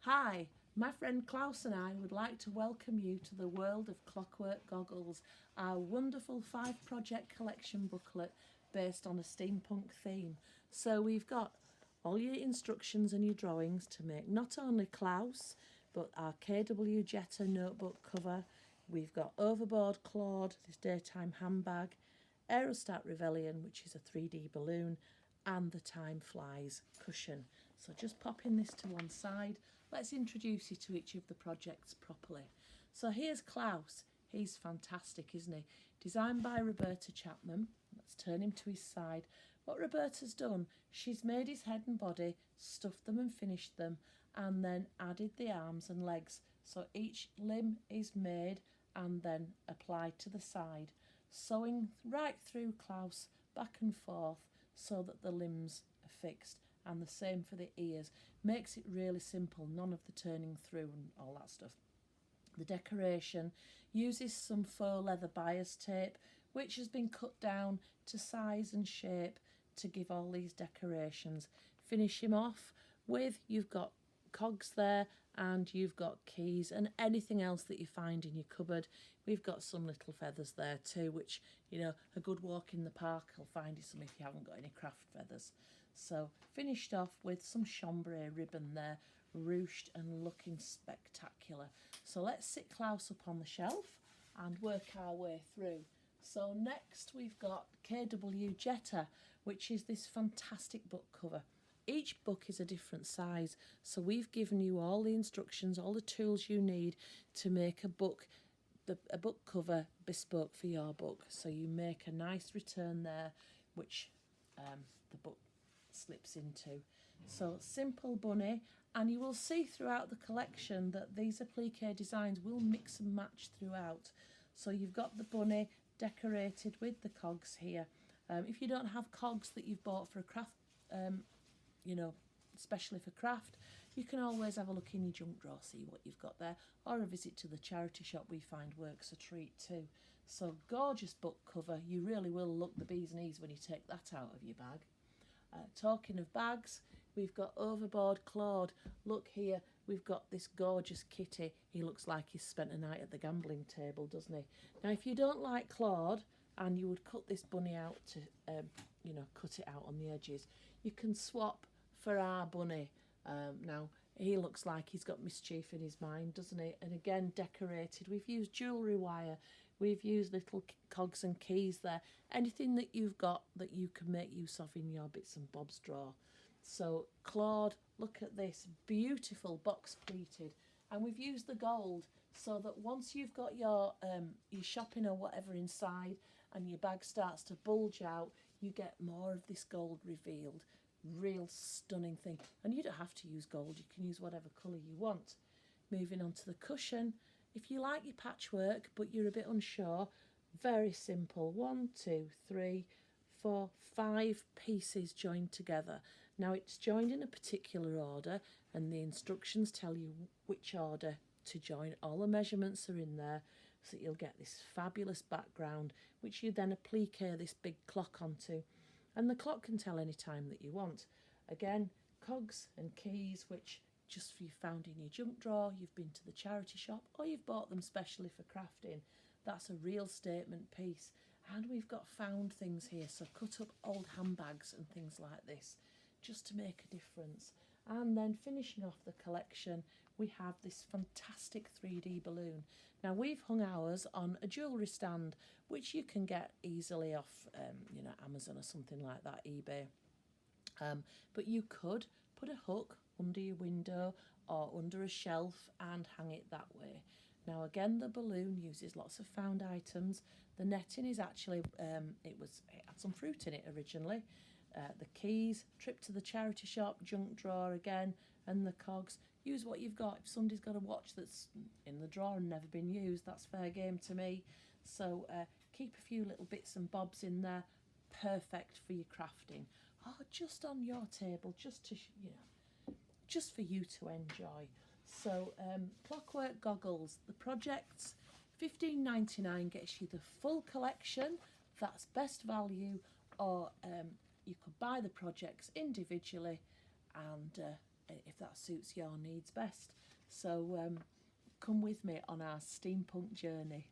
Hi, my friend Klaus and I would like to welcome you to the world of Clockwork Goggles, our wonderful 5 project collection booklet based on a steampunk theme. So we've got all your instructions and your drawings to make not only Klaus, but our KW Jetta notebook cover. We've got Overboard Claud, this daytime handbag, Aerostat Reveillon, which is a 3D balloon, and the Time Flies cushion. So just popping this to one side, let's introduce you to each of the projects properly. So here's Klaus. He's fantastic, isn't he? Designed by Roberta Chapman. Let's turn him to his side. What Roberta's done, she's made his head and body, stuffed them and finished them, and then added the arms and legs. So each limb is made and then applied to the side, sewing right through Klaus back and forth so that the limbs are fixed, and the same for the ears. Makes it really simple, none of the turning through and all that stuff. The decoration uses some faux leather bias tape, which has been cut down to size and shape to give all these decorations. Finish him off with, you've got cogs there, and you've got keys and anything else that you find in your cupboard. We've got some little feathers there too, which, a good walk in the park will find you some if you haven't got any craft feathers. So finished off with some chambray ribbon there, ruched and looking spectacular. So let's sit Klaus up on the shelf and work our way through. So next we've got KW Jetta, which is this fantastic book cover. Each book is a different size, so we've given you all the instructions, all the tools you need to make a book cover bespoke for your book. So you make a nice return there, which the book slips into. So simple bunny, and you will see throughout the collection that these applique designs will mix and match throughout. So you've got the bunny decorated with the cogs here. If you don't have cogs that you've bought for a craft, especially for craft, you can always have a look in your junk drawer, see what you've got there, or a visit to the charity shop we find works a treat too. So gorgeous book cover, you really will look the bee's knees when you take that out of your bag. Talking of bags, we've got Overboard Claud. Look here, we've got this gorgeous kitty. He looks like he's spent a night at the gambling table, doesn't he? Now, if you don't like Claude and you would cut this bunny out to, cut it out on the edges, you can swap for our bunny. Now, he looks like he's got mischief in his mind, doesn't he? And again, decorated. We've used jewellery wire. We've used little cogs and keys there. Anything that you've got that you can make use of in your bits and bobs drawer. So, Claude, look at this. Beautiful box pleated. And we've used the gold so that once you've got your shopping or whatever inside and your bag starts to bulge out, you get more of this gold revealed. Real stunning thing. And you don't have to use gold, you can use whatever colour you want. Moving on to the cushion. If you like your patchwork but you're a bit unsure, very simple. 1, 2, 3, 4, 5 pieces joined together. Now it's joined in a particular order and the instructions tell you which order to join. All the measurements are in there so that you'll get this fabulous background which you then applique this big clock onto. And the clock can tell any time that you want. Again, cogs and keys, which just for you found in your junk drawer, you've been to the charity shop, or you've bought them specially for crafting. That's a real statement piece. And we've got found things here, so cut up old handbags and things like this, just to make a difference. And then finishing off the collection, we have this fantastic 3D balloon. Now we've hung ours on a jewellery stand, which you can get easily off, Amazon or something like that, eBay. But you could put a hook under your window or under a shelf and hang it that way. Now again, the balloon uses lots of found items. The netting is actually, it had some fruit in it originally. The keys, trip to the charity shop, junk drawer again, and the cogs. Use what you've got. If somebody's got a watch that's in the drawer and never been used, that's fair game to me. So keep a few little bits and bobs in there. Perfect for your crafting. Oh, just on your table, just to, just for you to enjoy. So Clockwork Goggles, the project's $15.99 gets you the full collection. That's best value, or you could buy the projects individually and if that suits your needs best. So come with me on our steampunk journey.